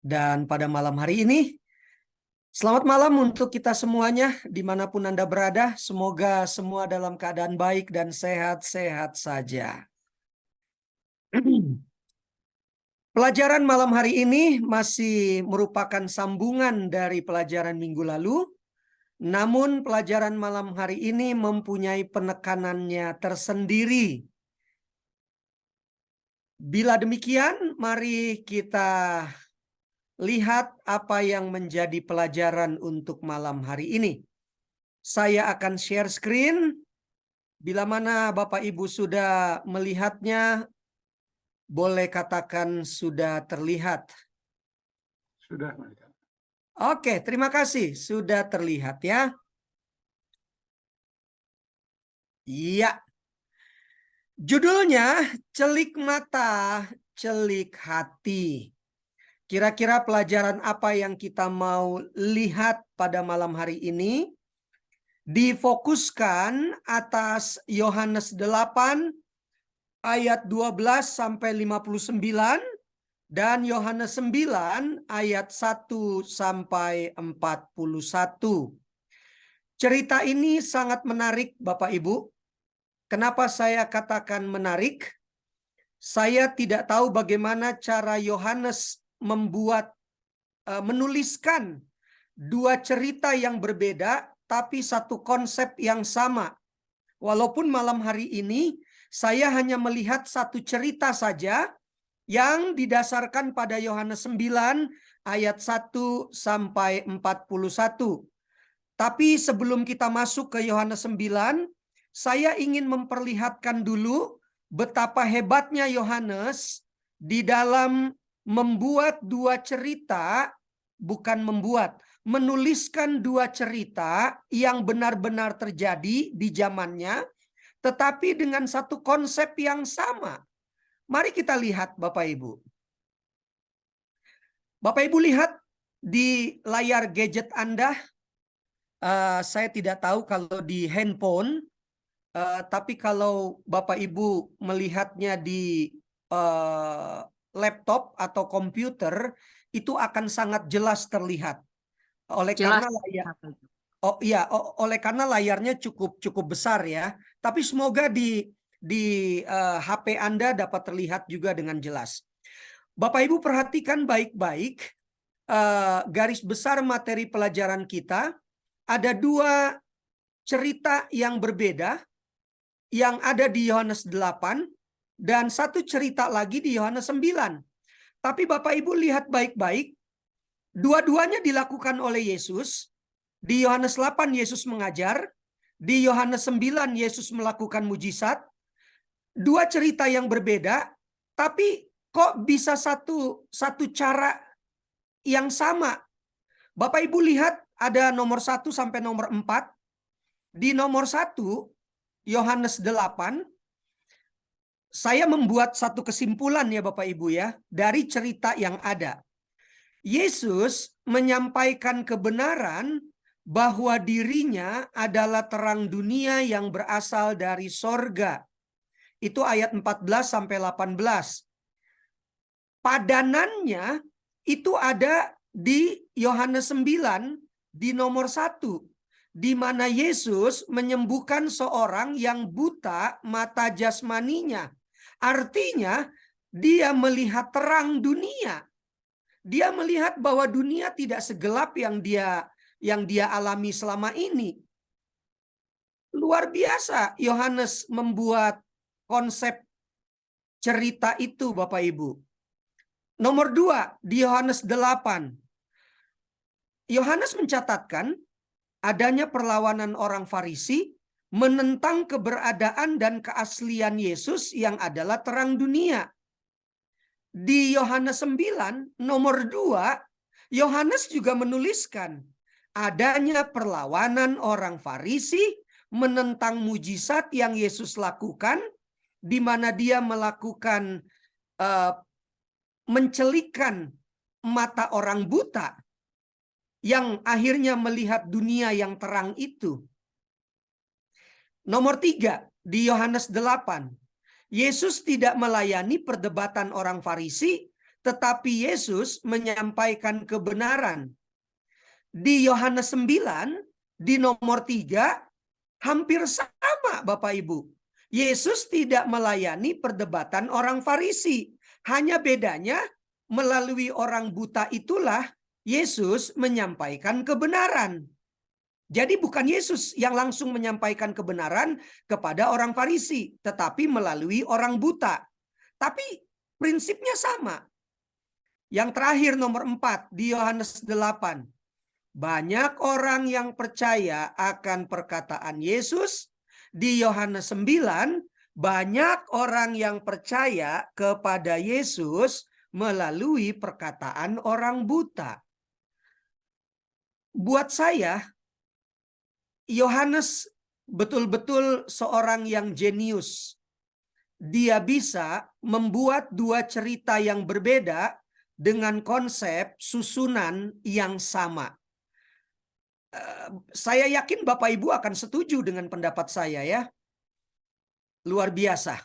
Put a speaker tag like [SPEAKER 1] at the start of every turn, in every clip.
[SPEAKER 1] Dan pada malam hari ini, selamat malam untuk kita semuanya, dimanapun Anda berada. Semoga semua dalam keadaan baik dan sehat-sehat saja. Pelajaran malam hari ini masih merupakan sambungan dari pelajaran minggu lalu. Namun pelajaran malam hari ini mempunyai penekanannya tersendiri. Bila demikian, mari kita lihat apa yang menjadi pelajaran untuk malam hari ini. Saya akan share screen. Bila mana Bapak Ibu sudah melihatnya, boleh katakan sudah terlihat.
[SPEAKER 2] Sudah.
[SPEAKER 1] Oke, terima kasih. Sudah terlihat ya. Iya. Judulnya Celik Mata, Celik Hati. Kira-kira pelajaran apa yang kita mau lihat pada malam hari ini? Difokuskan atas Yohanes 8 ayat 12 sampai 59 dan Yohanes 9 ayat 1 sampai 41. Cerita ini sangat menarik Bapak Ibu. Kenapa saya katakan menarik? Saya tidak tahu bagaimana cara Yohanes menuliskan dua cerita yang berbeda tapi satu konsep yang sama. Walaupun malam hari ini saya hanya melihat satu cerita saja yang didasarkan pada Yohanes 9 ayat 1 sampai 41. Tapi sebelum kita masuk ke Yohanes 9, saya ingin memperlihatkan dulu betapa hebatnya Yohanes di dalam membuat dua cerita, menuliskan dua cerita yang benar-benar terjadi di zamannya, tetapi dengan satu konsep yang sama. Mari kita lihat Bapak Ibu. Bapak Ibu lihat di layar gadget Anda. Saya tidak tahu kalau di handphone, tapi kalau Bapak Ibu melihatnya di laptop atau komputer, itu akan sangat jelas terlihat. Oleh karena layarnya cukup besar ya. Tapi semoga di HP Anda dapat terlihat juga dengan jelas. Bapak Ibu perhatikan baik-baik garis besar materi pelajaran kita. Ada dua cerita yang berbeda yang ada di Yohanes 8 dan satu cerita lagi di Yohanes 9. Tapi Bapak Ibu lihat baik-baik, dua-duanya dilakukan oleh Yesus. Di Yohanes 8 Yesus mengajar, di Yohanes 9 Yesus melakukan mujizat. Dua cerita yang berbeda, tapi kok bisa satu cara yang sama? Bapak Ibu lihat ada nomor 1 sampai nomor 4. Di nomor 1 Yohanes 8, saya membuat satu kesimpulan ya Bapak Ibu ya, dari cerita yang ada. Yesus menyampaikan kebenaran bahwa dirinya adalah terang dunia yang berasal dari sorga. Itu ayat 14 sampai 18. Padanannya itu ada di Yohanes 9 di nomor 1. Di mana Yesus menyembuhkan seorang yang buta mata jasmaninya. Artinya dia melihat terang dunia. Dia melihat bahwa dunia tidak segelap yang dia alami selama ini. Luar biasa Yohanes membuat konsep cerita itu Bapak Ibu. Nomor 2 di Yohanes 8. Yohanes mencatatkan adanya perlawanan orang Farisi menentang keberadaan dan keaslian Yesus yang adalah terang dunia. Di Yohanes 9 nomor 2, Yohanes juga menuliskan adanya perlawanan orang Farisi menentang mujizat yang Yesus lakukan, di mana dia melakukan mencelikkan mata orang buta yang akhirnya melihat dunia yang terang itu. Nomor 3 di Yohanes 8, Yesus tidak melayani perdebatan orang Farisi, tetapi Yesus menyampaikan kebenaran. Di Yohanes 9, di nomor 3, hampir sama Bapak Ibu. Yesus tidak melayani perdebatan orang Farisi. Hanya bedanya melalui orang buta itulah Yesus menyampaikan kebenaran. Jadi bukan Yesus yang langsung menyampaikan kebenaran kepada orang Farisi, tetapi melalui orang buta. Tapi prinsipnya sama. Yang terakhir nomor 4 di Yohanes 8. Banyak orang yang percaya akan perkataan Yesus. Di Yohanes 9, banyak orang yang percaya kepada Yesus melalui perkataan orang buta. Buat saya, Yohanes betul-betul seorang yang jenius. Dia bisa membuat dua cerita yang berbeda dengan konsep susunan yang sama. Saya yakin Bapak Ibu akan setuju dengan pendapat saya ya. Luar biasa.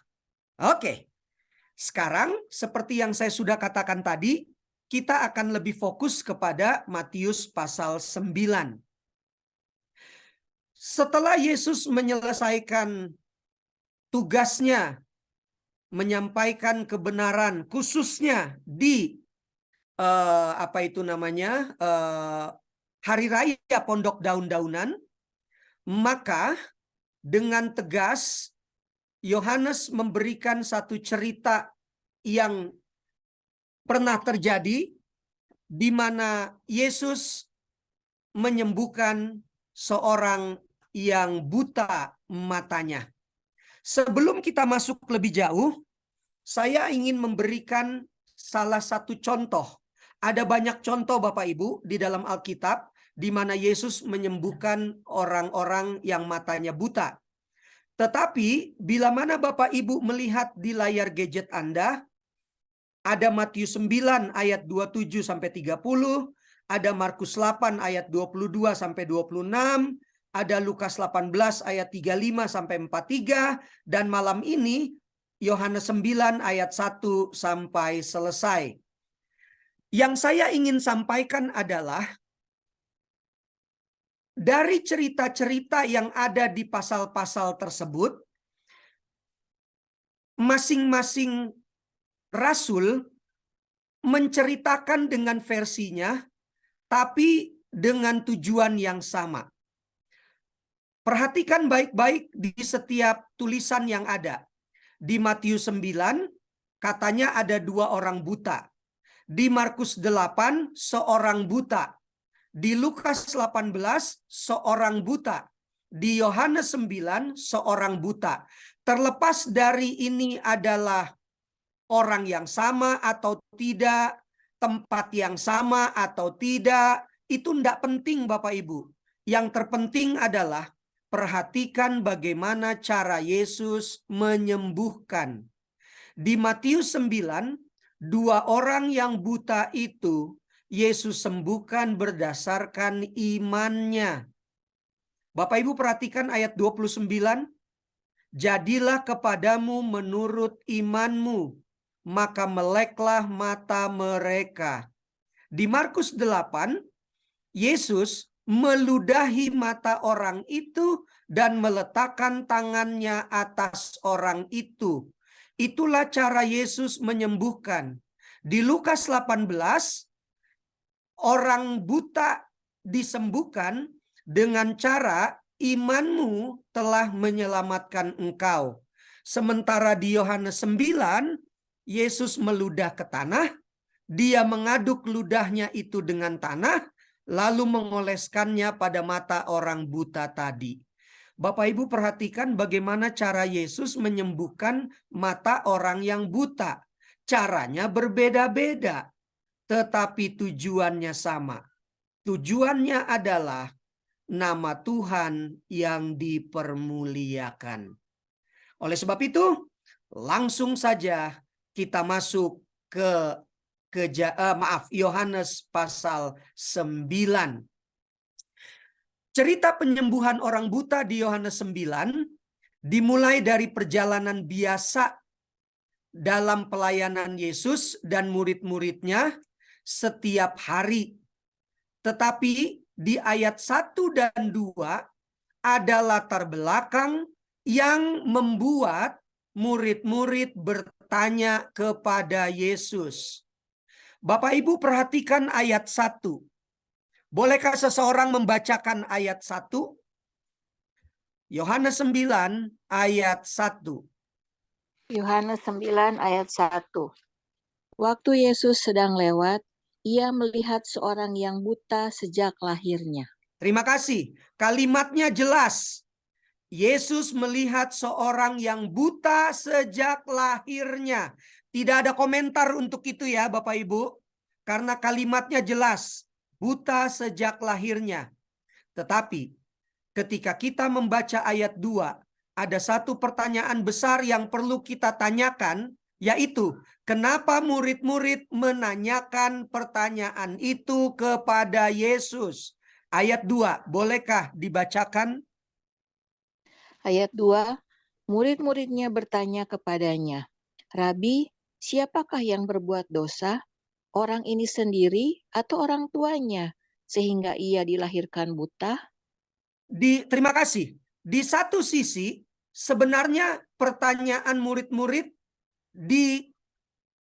[SPEAKER 1] Oke. Sekarang seperti yang saya sudah katakan tadi, kita akan lebih fokus kepada Matius pasal 9. Setelah Yesus menyelesaikan tugasnya menyampaikan kebenaran khususnya di hari raya Pondok Daun-Daunan, maka dengan tegas Yohanes memberikan satu cerita yang pernah terjadi di mana Yesus menyembuhkan seorang yang buta matanya. Sebelum kita masuk lebih jauh, saya ingin memberikan salah satu contoh. Ada banyak contoh Bapak Ibu di dalam Alkitab di mana Yesus menyembuhkan orang-orang yang matanya buta. Tetapi bila mana Bapak Ibu melihat di layar gadget Anda, ada Matius 9 ayat 27 sampai 30, ada Markus 8 ayat 22 sampai 26, ada Lukas 18 ayat 35 sampai 43, dan malam ini Yohanes 9 ayat 1 sampai selesai. Yang saya ingin sampaikan adalah dari cerita-cerita yang ada di pasal-pasal tersebut, masing-masing rasul menceritakan dengan versinya, tapi dengan tujuan yang sama. Perhatikan baik-baik di setiap tulisan yang ada. Di Matius 9, katanya ada 2 orang buta. Di Markus 8, seorang buta. Di Lukas 18, seorang buta. Di Yohanes 9, seorang buta. Terlepas dari ini adalah orang yang sama atau tidak, tempat yang sama atau tidak, itu tidak penting Bapak Ibu. Yang terpenting adalah perhatikan bagaimana cara Yesus menyembuhkan. Di Matius 9, 2 orang yang buta itu Yesus sembuhkan berdasarkan imannya. Bapak Ibu perhatikan ayat 29. Jadilah kepadamu menurut imanmu, maka meleklah mata mereka. Di Markus 8, Yesus meludahi mata orang itu dan meletakkan tangannya atas orang itu. Itulah cara Yesus menyembuhkan. Di Lukas 18, orang buta disembuhkan dengan cara imanmu telah menyelamatkan engkau. Sementara di Yohanes 9, Yesus meludah ke tanah, dia mengaduk ludahnya itu dengan tanah, lalu mengoleskannya pada mata orang buta tadi. Bapak Ibu perhatikan bagaimana cara Yesus menyembuhkan mata orang yang buta. Caranya berbeda-beda, tetapi tujuannya sama. Tujuannya adalah nama Tuhan yang dipermuliakan. Oleh sebab itu, langsung saja kita masuk ke Yohanes pasal 9. Cerita penyembuhan orang buta di Yohanes 9 dimulai dari perjalanan biasa dalam pelayanan Yesus dan murid-muridnya setiap hari. Tetapi di ayat 1 dan 2 ada latar belakang yang membuat murid-murid bertanya kepada Yesus. Bapak Ibu perhatikan ayat 1. Bolehkah seseorang membacakan ayat 1? Yohanes 9 ayat 1.
[SPEAKER 3] Yohanes 9 ayat 1. Waktu Yesus sedang lewat, ia melihat seorang yang buta sejak lahirnya.
[SPEAKER 1] Terima kasih. Kalimatnya jelas. Yesus melihat seorang yang buta sejak lahirnya. Tidak ada komentar untuk itu ya Bapak Ibu. Karena kalimatnya jelas. Buta sejak lahirnya. Tetapi ketika kita membaca ayat 2, ada satu pertanyaan besar yang perlu kita tanyakan, yaitu kenapa murid-murid menanyakan pertanyaan itu kepada Yesus? Ayat 2, bolehkah dibacakan?
[SPEAKER 3] Ayat 2, murid-muridnya bertanya kepadanya, Rabi, siapakah yang berbuat dosa? Orang ini sendiri atau orang tuanya, sehingga ia dilahirkan buta?
[SPEAKER 1] Terima kasih. Di satu sisi, sebenarnya pertanyaan murid-murid di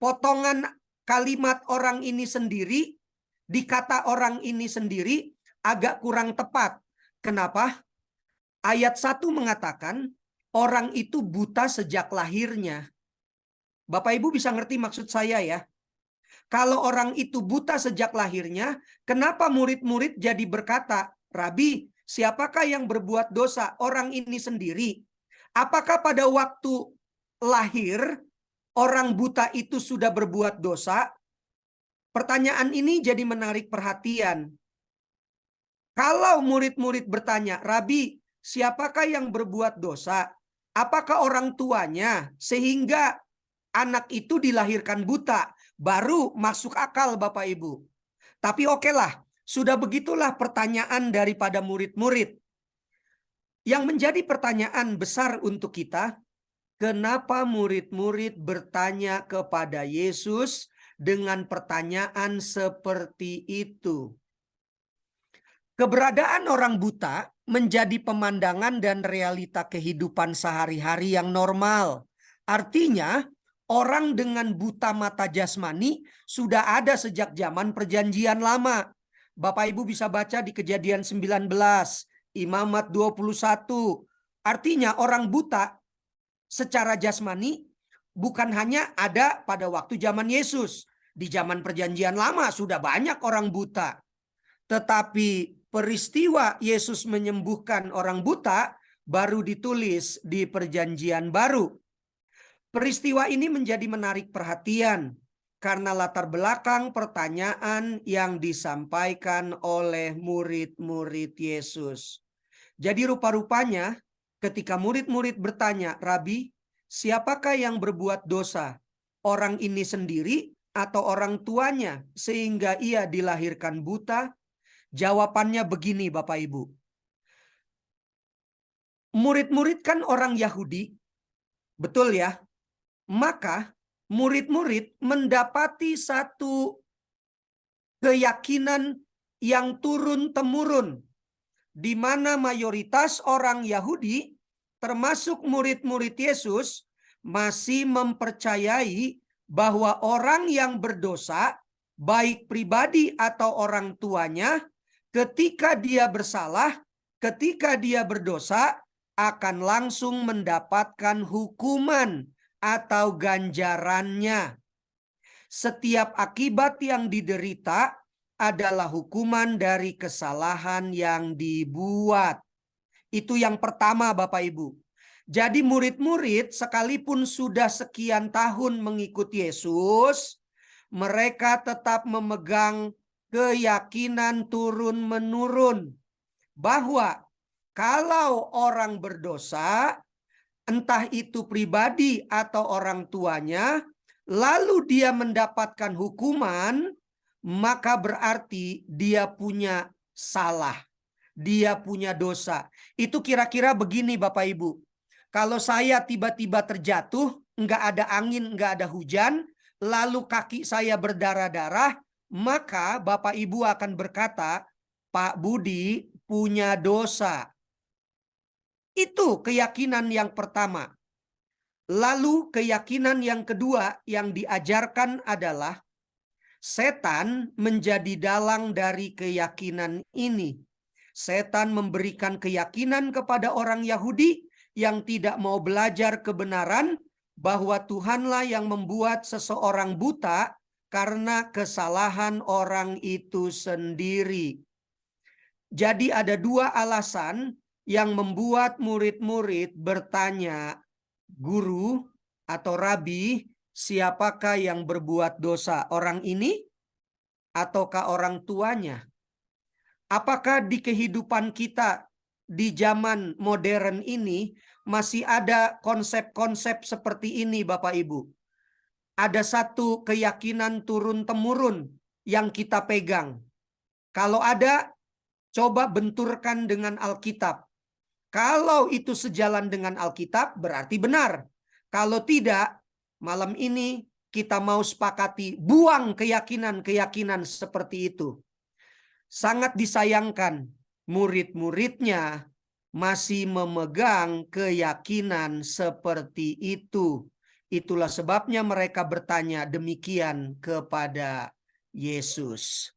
[SPEAKER 1] potongan kalimat orang ini sendiri, di kata orang ini sendiri, agak kurang tepat. Kenapa? Ayat 1 mengatakan, orang itu buta sejak lahirnya. Bapak Ibu bisa ngerti maksud saya ya? Kalau orang itu buta sejak lahirnya, kenapa murid-murid jadi berkata, Rabi, siapakah yang berbuat dosa? Orang ini sendiri. Apakah pada waktu lahir, orang buta itu sudah berbuat dosa? Pertanyaan ini jadi menarik perhatian. Kalau murid-murid bertanya, Rabi, siapakah yang berbuat dosa? Apakah orang tuanya sehingga anak itu dilahirkan buta? Baru masuk akal Bapak Ibu. Tapi okelah, sudah begitulah pertanyaan daripada murid-murid. Yang menjadi pertanyaan besar untuk kita, kenapa murid-murid bertanya kepada Yesus dengan pertanyaan seperti itu? Keberadaan orang buta menjadi pemandangan dan realita kehidupan sehari-hari yang normal. Artinya, orang dengan buta mata jasmani sudah ada sejak zaman Perjanjian Lama. Bapak Ibu bisa baca di Kejadian 19, Imamat 21. Artinya orang buta secara jasmani bukan hanya ada pada waktu zaman Yesus. Di zaman Perjanjian Lama sudah banyak orang buta. Tetapi peristiwa Yesus menyembuhkan orang buta baru ditulis di Perjanjian Baru. Peristiwa ini menjadi menarik perhatian karena latar belakang pertanyaan yang disampaikan oleh murid-murid Yesus. Jadi rupa-rupanya ketika murid-murid bertanya, Rabi, siapakah yang berbuat dosa? Orang ini sendiri atau orang tuanya sehingga ia dilahirkan buta? Jawabannya begini Bapak Ibu. Murid-murid kan orang Yahudi, betul ya? Maka murid-murid mendapati satu keyakinan yang turun-temurun, di mana mayoritas orang Yahudi, termasuk murid-murid Yesus, masih mempercayai bahwa orang yang berdosa, baik pribadi atau orang tuanya, ketika dia bersalah, ketika dia berdosa, akan langsung mendapatkan hukuman atau ganjarannya. Setiap akibat yang diderita adalah hukuman dari kesalahan yang dibuat. Itu yang pertama Bapak Ibu. Jadi murid-murid sekalipun sudah sekian tahun mengikuti Yesus, mereka tetap memegang keyakinan turun-menurun bahwa kalau orang berdosa, entah itu pribadi atau orang tuanya, lalu dia mendapatkan hukuman, maka berarti dia punya salah, dia punya dosa. Itu kira-kira begini Bapak Ibu. Kalau saya tiba-tiba terjatuh, nggak ada angin, nggak ada hujan, lalu kaki saya berdarah-darah, maka Bapak Ibu akan berkata, Pak Budi punya dosa. Itu keyakinan yang pertama. Lalu keyakinan yang kedua yang diajarkan adalah setan menjadi dalang dari keyakinan ini. Setan memberikan keyakinan kepada orang Yahudi yang tidak mau belajar kebenaran bahwa Tuhanlah yang membuat seseorang buta karena kesalahan orang itu sendiri. Jadi ada dua alasan yang membuat murid-murid bertanya, Guru atau Rabi, siapakah yang berbuat dosa? Orang ini ataukah orang tuanya? Apakah di kehidupan kita di zaman modern ini masih ada konsep-konsep seperti ini, Bapak Ibu? Ada satu keyakinan turun-temurun yang kita pegang. Kalau ada, coba benturkan dengan Alkitab. Kalau itu sejalan dengan Alkitab, berarti benar. Kalau tidak, malam ini kita mau sepakati buang keyakinan-keyakinan seperti itu. Sangat disayangkan, murid-muridnya masih memegang keyakinan seperti itu. Itulah sebabnya mereka bertanya demikian kepada Yesus.